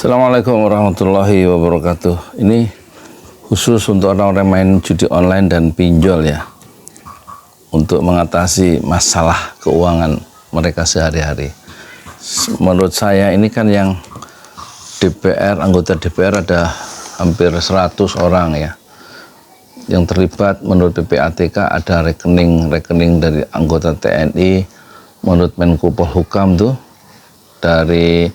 Assalamualaikum warahmatullahi wabarakatuh. Ini khusus untuk orang-orang main judi online dan pinjol ya, untuk mengatasi masalah keuangan mereka sehari-hari. Menurut saya ini kan yang anggota DPR ada hampir 100 orang ya, yang terlibat. Menurut PPATK ada rekening dari anggota TNI, menurut Menko Polhukam tuh dari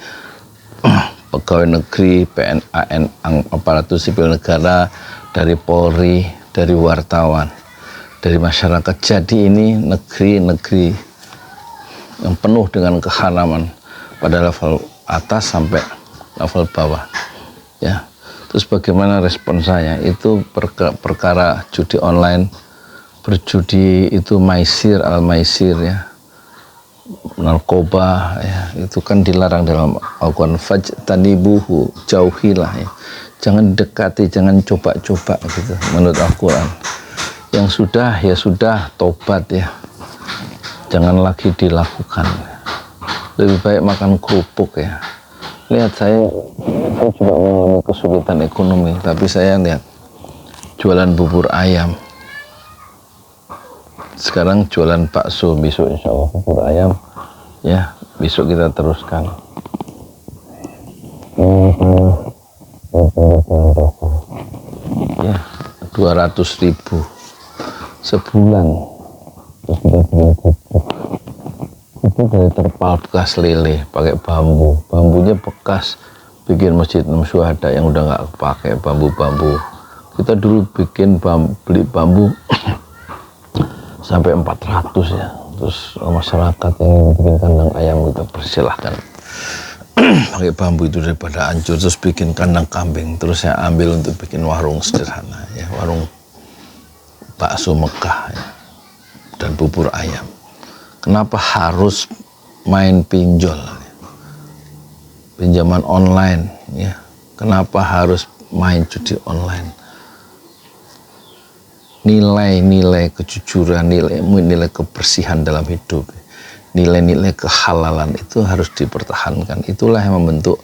pegawai negeri, PNAN, aparatur sipil negara, dari Polri, dari wartawan, dari masyarakat. Jadi ini negeri yang penuh dengan keharaman pada level atas sampai level bawah ya. Terus bagaimana respon saya? Itu perkara judi online, berjudi itu maisir, al-maisir ya, narkoba ya, itu kan dilarang dalam Al-Quran. Fajtanibuhu, jauhilah ya, jangan dekati, jangan coba-coba gitu menurut Al-Quran. Yang sudah ya sudah, tobat ya, jangan lagi dilakukan. Lebih baik makan kerupuk ya. Lihat saya juga mengalami kesulitan ekonomi, tapi saya lihat jualan bubur ayam, sekarang jualan bakso, besok insya Allah bubur ayam ya, besok kita teruskan ya, 200.000 sebulan. Terus kita bikin pupuk itu dari terpal bekas lele, pakai bambunya bekas bikin masjid Syuhada yang udah nggak pakai bambu. Kita dulu beli bambu sampai 400 ya. Terus masyarakat yang bikin kandang ayam kita persilahkan pakai bambu itu daripada hancur. Terus bikin kandang kambing, terus saya ambil untuk bikin warung sederhana ya, warung bakso Mekah ya, dan bubur ayam. Kenapa harus main pinjol ya? Pinjaman online ya, kenapa harus main judi online? Nilai-nilai kejujuran, nilai kebersihan dalam hidup, nilai-nilai kehalalan itu harus dipertahankan. Itulah yang membentuk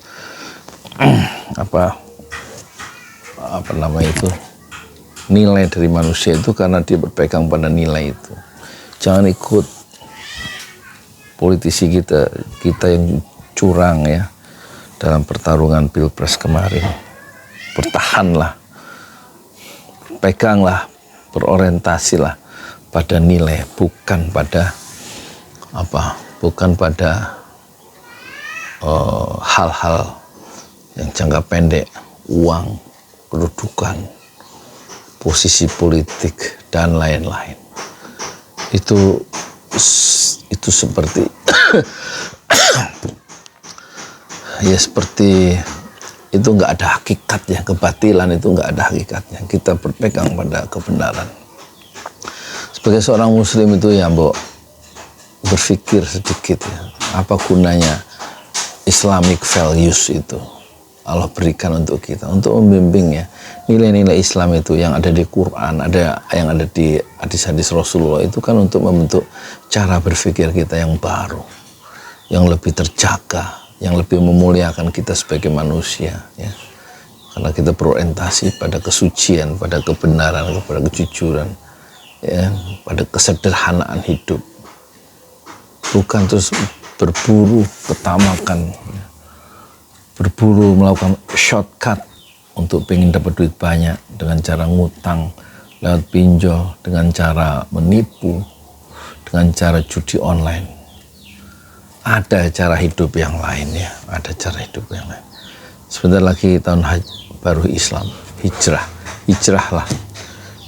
nilai dari manusia itu, karena dia berpegang pada nilai itu. Jangan ikut politisi kita yang curang ya dalam pertarungan Pilpres kemarin. Bertahanlah, peganglah, berorientasilah pada nilai, bukan pada hal-hal yang jangka pendek, uang, kedudukan, posisi politik dan lain-lain. Itu seperti ya, seperti itu nggak ada hakikatnya. Kebatilan itu nggak ada hakikatnya. Kita berpegang pada kebenaran. Sebagai seorang muslim itu ya, berpikir sedikit ya, apa gunanya Islamic values itu Allah berikan untuk kita, untuk membimbing ya, nilai-nilai Islam itu yang ada di Quran, yang ada di hadis-hadis Rasulullah, itu kan untuk membentuk cara berpikir kita yang baru, yang lebih terjaga, yang lebih memuliakan kita sebagai manusia ya. Karena kita berorientasi pada kesucian, pada kebenaran, pada kejujuran ya, pada kesederhanaan hidup, bukan terus berburu ketamakan ya, berburu melakukan shortcut untuk pengen dapat duit banyak dengan cara ngutang lewat pinjol, dengan cara menipu, dengan cara judi online. Ada cara hidup yang lain ya, ada cara hidup yang lain. Sebentar lagi tahun baru Islam, hijrahlah,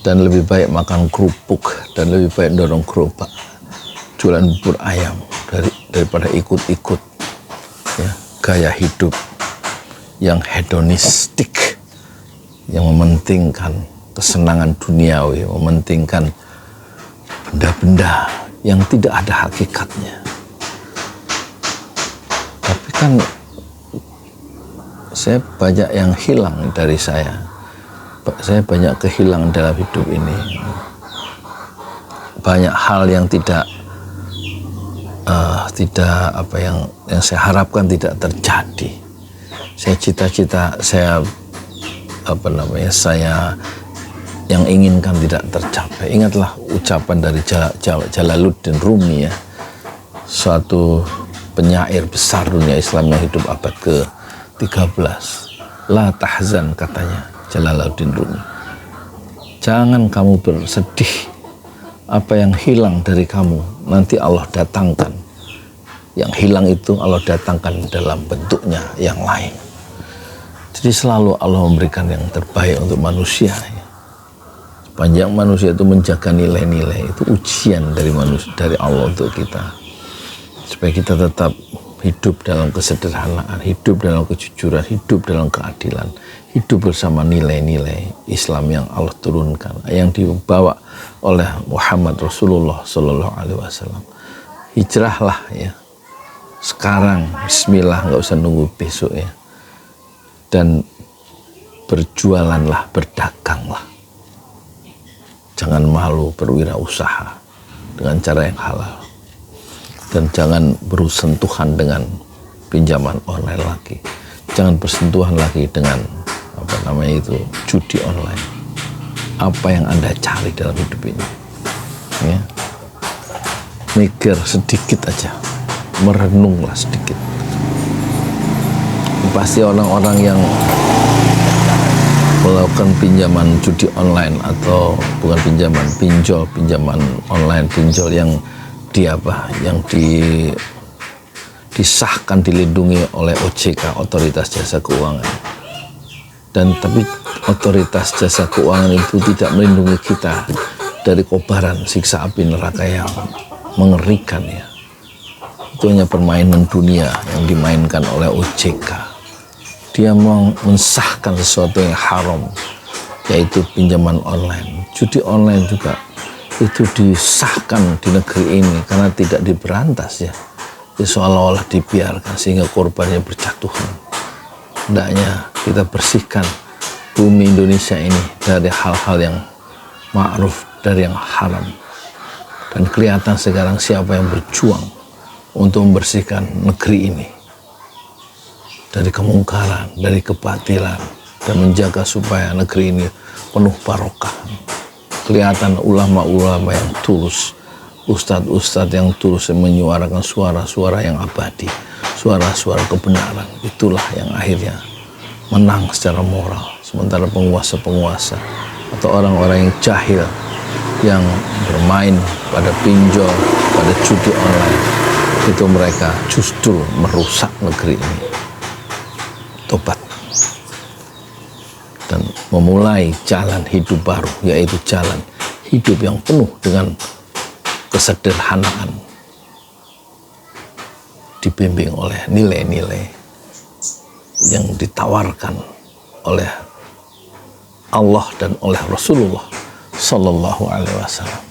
dan lebih baik makan kerupuk dan lebih baik dorong gerobak, jualan bubur ayam daripada ikut-ikut ya, gaya hidup yang hedonistik, yang mementingkan kesenangan duniawi, mementingkan benda-benda yang tidak ada hakikatnya. Tapi kan saya banyak yang hilang dari saya banyak kehilangan dalam hidup ini. Banyak hal yang tidak yang saya harapkan tidak terjadi. saya cita-cita, saya saya yang inginkan tidak tercapai. Ingatlah ucapan dari Jalaluddin Rumi ya, suatu penyair besar dunia Islam yang hidup abad ke-13. La tahzan, katanya Jalaluddin Rumi, jangan kamu bersedih, apa yang hilang dari kamu nanti Allah datangkan. Yang hilang itu Allah datangkan dalam bentuknya yang lain. Jadi selalu Allah memberikan yang terbaik untuk manusia. Sepanjang manusia itu menjaga nilai-nilai, itu ujian dari manusia, dari Allah untuk kita, supaya kita tetap hidup dalam kesederhanaan, hidup dalam kejujuran, hidup dalam keadilan, hidup bersama nilai-nilai Islam yang Allah turunkan, yang dibawa oleh Muhammad Rasulullah Sallallahu Alaihi Wasallam. Hijrahlah ya sekarang, Bismillah, nggak usah nunggu besok ya. Dan berjualanlah, berdaganglah, jangan malu berwirausaha dengan cara yang halal, dan jangan bersentuhan dengan pinjaman online lagi, jangan bersentuhan lagi dengan judi online. Apa yang Anda cari dalam hidup ini ya, mikir sedikit aja, merenunglah sedikit. Pasti orang-orang yang melakukan pinjaman judi online, atau bukan pinjaman, pinjaman online, pinjol yang disahkan, dilindungi oleh OJK, Otoritas Jasa Keuangan. Dan tapi Otoritas Jasa Keuangan itu tidak melindungi kita dari kobaran siksa api neraka yang mengerikan ya. Itu hanya permainan dunia yang dimainkan oleh OJK. Dia mensahkan sesuatu yang haram, yaitu pinjaman online. Judi online juga itu disahkan di negeri ini karena tidak diberantas ya. Seolah-olah dibiarkan sehingga korbannya berjatuhan. Hendaknya kita bersihkan bumi Indonesia ini dari hal-hal yang ma'ruf, dari yang haram. Dan kelihatan sekarang siapa yang berjuang untuk membersihkan negeri ini dari kemungkaran, dari kebatilan, dan menjaga supaya negeri ini penuh barokah. Kelihatan ulama-ulama yang tulus, ustadz-ustadz yang tulus, yang menyuarakan suara-suara yang abadi, suara-suara kebenaran. Itulah yang akhirnya menang secara moral. Sementara penguasa-penguasa atau orang-orang yang jahil, yang bermain pada pinjol, pada judi online, itu mereka justru merusak negeri ini. Tobat dan memulai jalan hidup baru, yaitu jalan hidup yang penuh dengan kesederhanaan, dibimbing oleh nilai-nilai yang ditawarkan oleh Allah dan oleh Rasulullah Sallallahu Alaihi Wasallam.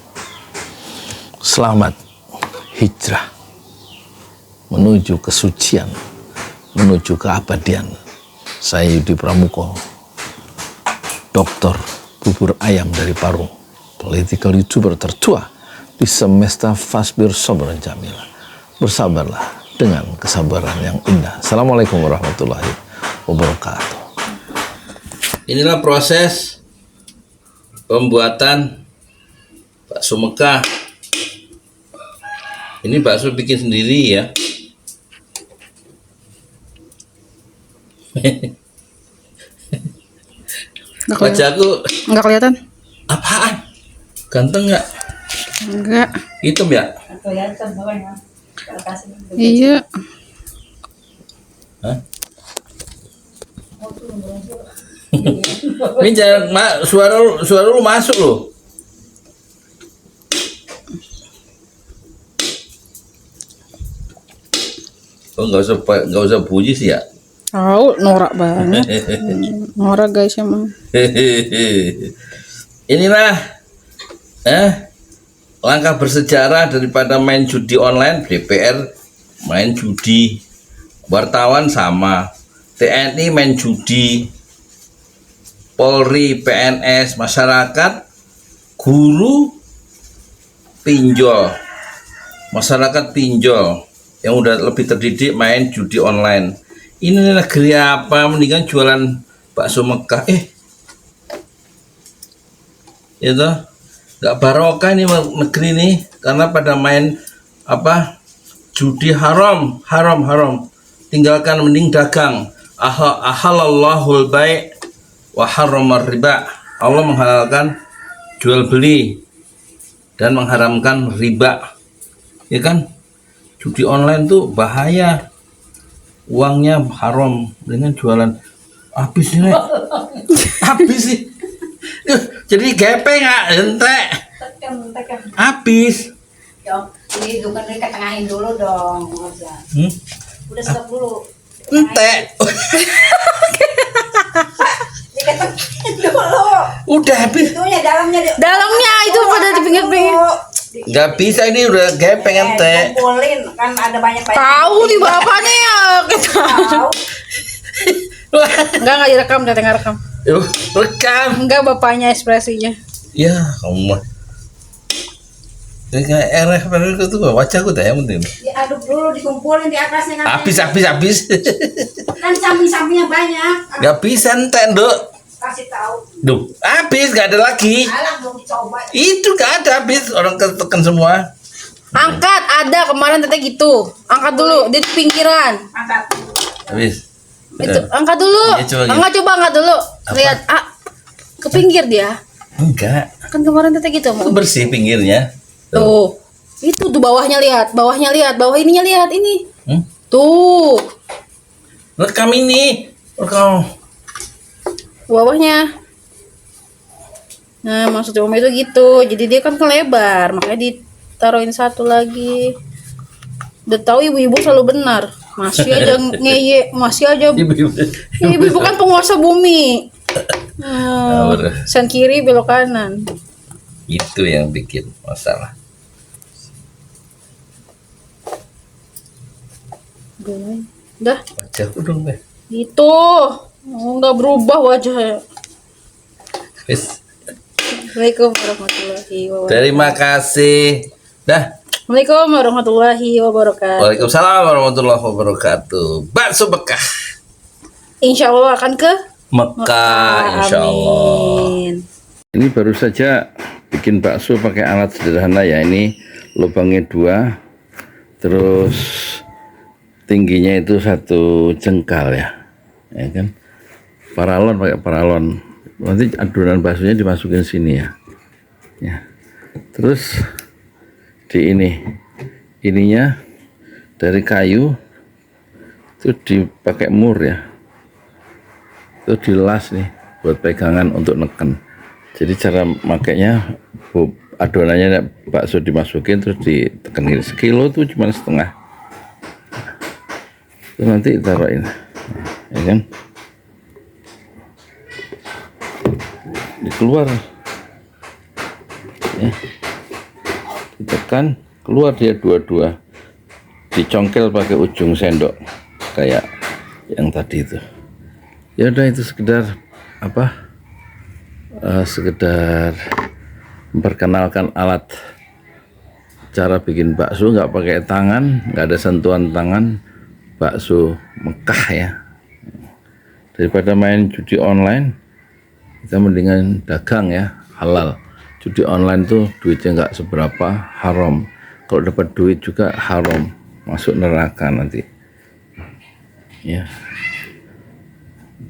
Selamat hijrah menuju kesucian, menuju keabadian. Saya Yudi Pramuko, dokter bubur ayam dari Parung, political YouTuber tertua di semesta Fasbir Sabran Jamila. Bersabarlah dengan kesabaran yang indah. Assalamualaikum warahmatullahi wabarakatuh. Inilah proses pembuatan bakso Mekah. Ini bakso bikin sendiri ya. Wajahku Enggak kelihatan? apaan? Ganteng nggak? Enggak. Hitam ya? Iya. Hah? Ini jangan suara lu masuk loh. Oh, nggak usah bunyi sih ya. Tahu norak banget. Norak guys emang. Inilah langkah bersejarah daripada main judi online. DPR main judi, wartawan sama, TNI main judi, Polri, PNS, masyarakat, guru pinjol, masyarakat pinjol yang udah lebih terdidik main judi online. Ini negeri apa? Mendingan jualan bakso Mekah. Itu nggak barokah ini negeri ini karena pada main apa judi haram. Tinggalkan mending dagang. Ahalallahul bai' wa harramar riba. Allah menghalalkan jual beli dan mengharamkan riba. Ya kan? Judi online tuh bahaya. Uangnya haram dengan jualan habis ini. Habis sih. Jadi gepeng nggak ente. Tekan. Habis. Yo, ini bukan ketengahin dulu dong, Udah stop dulu. Ente. Diketengahin dulu. Udah habis. Itunya dalamnya. Dalamnya itu pada di pinggir-pinggir. Nggak bisa ini udah gepeng ente. Kumpulin kan ada banyak. Tahu nih bapaknya ya. Tahu. Enggak direkam, Tete nggak rekam. Rekam. Enggak bapaknya ekspresinya. Ya, kamu mah. Kayak RF itu wajahku dah yang penting. Diaduk dulu, dikumpulin di atasnya kan. Habis. Kan samping-sampingnya banyak. Nggak bisa ente, Nduk. Kasih tahu. Duh, habis nggak ada lagi. Alah belum dicoba. Itu nggak ada habis orang ketekan semua. Angkat, ada kemarin Tete gitu. Angkat dulu di pinggiran. Angkat. Habis. Itu angkat dulu. Iya, coba Angkat dulu. Lihat, ke pinggir dia. Enggak. Kan kemarin Tete gitu Itu mau. bersih pinggirnya. Tuh. Itu tuh bawahnya lihat, bawah ininya lihat ini. Tuh, Rekam ini. Rekam. bawahnya. Nah, maksud Om itu gitu. Jadi dia kan kelebar, makanya ditaruhin satu lagi. Udah tahu ibu-ibu selalu benar. Masih aja ngeye, masih aja. Ibu-ibu kan penguasa bumi. Sen kiri belok kanan. Itu yang bikin masalah. Udah, Wajahku dong, Beh. gitu. Nggak berubah wajahnya. Wis. Assalamualaikum warahmatullahi wabarakatuh. Terima kasih. Dah. Assalamualaikum warahmatullahi wabarakatuh. Waalaikumsalam warahmatullahi wabarakatuh. Bakso Mekah. Insya Allah akan ke Mekah, insya Allah. Amin. Ini baru saja bikin bakso pakai alat sederhana ya. Ini lubangnya 2, terus tingginya itu 1 jengkal ya kan. Paralon, pakai paralon. Nanti adonan baksonya dimasukin sini ya. Terus di ininya dari kayu itu dipakai mur ya. Itu dilas nih buat pegangan untuk neken. Jadi cara makainya adonannya bakso dimasukin terus ditekan gini. Sekilo tuh cuma setengah. Itu nanti taruhin, ya kan? Dikeluar, ya. Ditekan, keluar dia dua-dua. Dicongkel pakai ujung sendok, kayak yang tadi itu. Ya udah itu sekedar apa? Sekedar memperkenalkan alat cara bikin bakso nggak pakai tangan, nggak ada sentuhan tangan, bakso Mekah ya. Daripada main judi online, kita mendingan dagang ya, halal. Judi online tuh duitnya nggak seberapa, haram. Kalau dapat duit juga haram, masuk neraka nanti. Ya,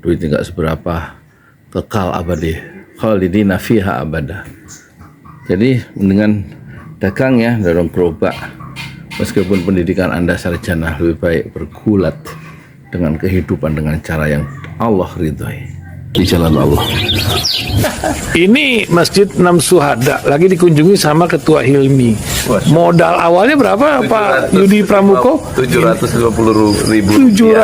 duitnya nggak seberapa, kekal abadi. Khalidina fiha abada. Jadi mendingan dagang ya, dorong gerobak. Meskipun pendidikan Anda sarjana, lebih baik bergulat dengan kehidupan dengan cara yang Allah ridhoi di jalan Allah. Ini Masjid 6 Syuhada lagi dikunjungi sama Ketua Hilmi. Modal awalnya berapa Pak Yudi Pramuko? 750.000.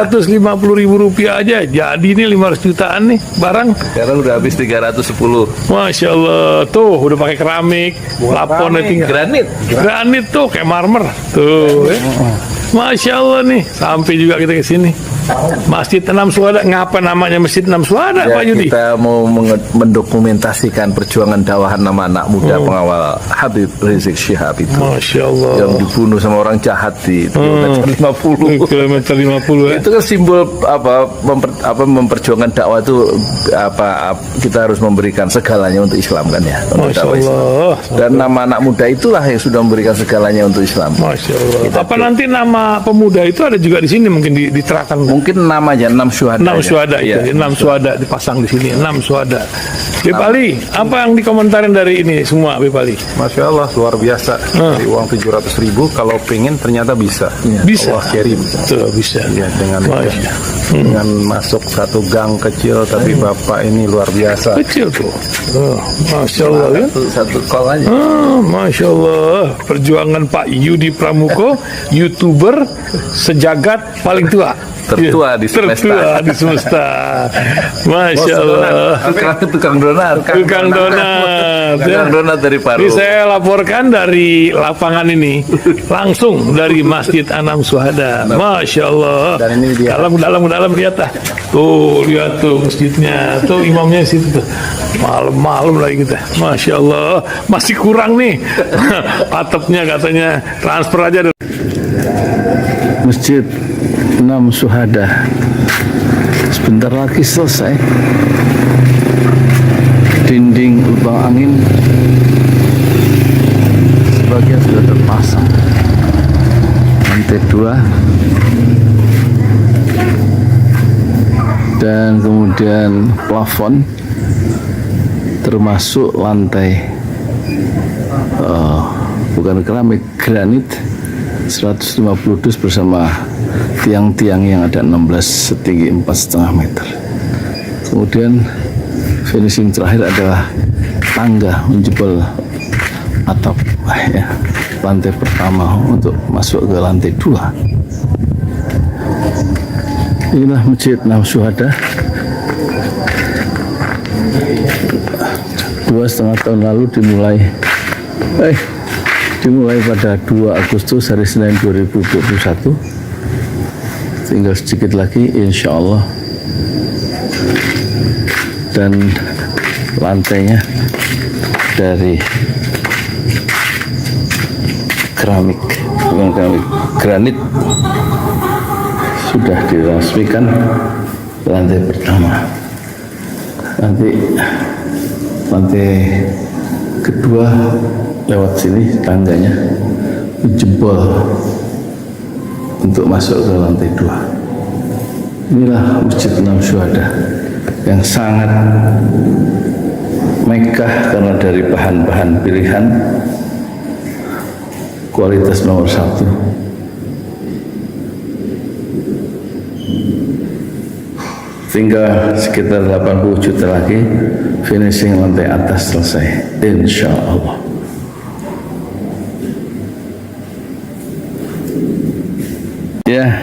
750.000 rupiah aja. Jadi ini 500 jutaan nih barang. Sekarang udah habis 310. Masya Allah, tuh udah pakai keramik, laponnya tinggal. Granit Tuh kayak marmer. Tuh, Masya Allah nih, sampai juga kita ke sini. Masjid Enam Syuhada, ngapa namanya Masjid Enam Syuhada, Ya, Pak Yudi? kita mau mendokumentasikan perjuangan dakwah anak-anak muda pengawal Habib Rizik Syihab itu Masya Allah. yang dibunuh sama orang jahat di kilometer 50. Kilometer 50 ya. Itu kan simbol memperjuangkan dakwah itu kita harus memberikan segalanya untuk Islam kan ya, untuk Masya dakwah Islam. Allah. Dan nama anak muda itulah yang sudah memberikan segalanya untuk Islam. Masya Allah. Apa nanti nama pemuda itu ada juga di sini mungkin diterangkan? Mungkin namanya 6 syuhada. 6 syuhada Iya. itu, 6 syuhada dipasang di sini, 6 syuhada. Bip Ali, apa yang dikomentarin dari ini semua, Bip Ali? Masya Allah, luar biasa. Dari uang 700.000 kalau pengen ternyata bisa. Bisa. Allah kirim. Tuh, bisa. Ya, Masya. dengan masuk satu gang kecil, tapi Bapak ini luar biasa. Kecil tuh. Oh, Masya Allah ya. Satu call aja. Masya Allah, perjuangan Pak Yudi Pramuko, YouTuber sejagat paling tua. Tertua di semesta. Tertua di semesta. Masya Allah. Tukang donat. Tukang donat. Tukang donat dari Paru. Ini saya laporkan dari lapangan ini, langsung dari Masjid Anam Syuhada. Masya Allah. Dan ini dia. Dalam lihat ah. Tuh lihat tuh masjidnya, tuh imamnya situ tuh. Malam-malam lagi kita. Masya Allah, masih kurang nih. Atapnya katanya transfer aja. Masjid 6 Syuhada sebentar lagi selesai. Dinding lubang angin sebagian sudah terpasang, lantai 2 dan kemudian plafon termasuk lantai bukan keramik, granit 150 dus bersama tiang-tiang yang ada 16 setinggi 4,5 meter. Kemudian finishing terakhir adalah tangga menjebol atap ya, lantai pertama untuk masuk ke lantai 2. Inilah Masjid 6 Syuhada. 2,5 tahun lalu dimulai pada 2 Agustus hari Senin 2021. Tinggal sedikit lagi insya Allah, dan lantainya dari keramik, bukan keramik, granit sudah diresmikan lantai pertama. Nanti lantai kedua lewat sini tangganya dijebol untuk masuk ke lantai 2. Inilah Masjid 6 Syuhada yang sangat megah karena dari bahan-bahan pilihan, kualitas nomor 1. Tinggal sekitar 80 juta lagi finishing lantai atas selesai, insya Allah. Ya,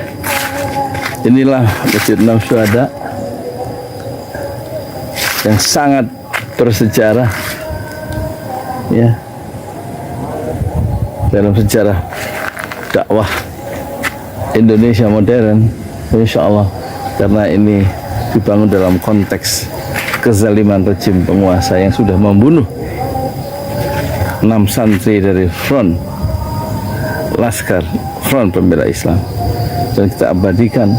inilah Masjid 6 Syuhada yang sangat bersejarah ya dalam sejarah dakwah Indonesia modern, insya Allah, karena ini dibangun dalam konteks kezaliman rejim penguasa yang sudah membunuh 6 santri dari front pembela Islam, dan kita abadikan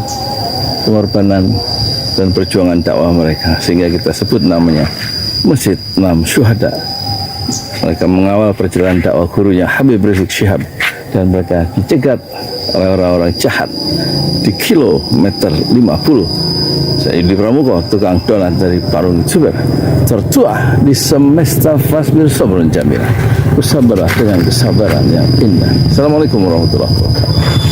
pengorbanan dan perjuangan dakwah mereka sehingga kita sebut namanya Masjid 6 Syuhada. Mereka mengawal perjalanan dakwah gurunya Habib Rizik Syihab, dan mereka dicegat oleh orang-orang jahat di kilometer 50. Saya Yudi Pramuko, tukang donat dari Parung Juber, tertua di semesta Fasmir Sabrun Jamila. Bersabarlah dengan kesabaran yang indah. Assalamualaikum warahmatullahi wabarakatuh.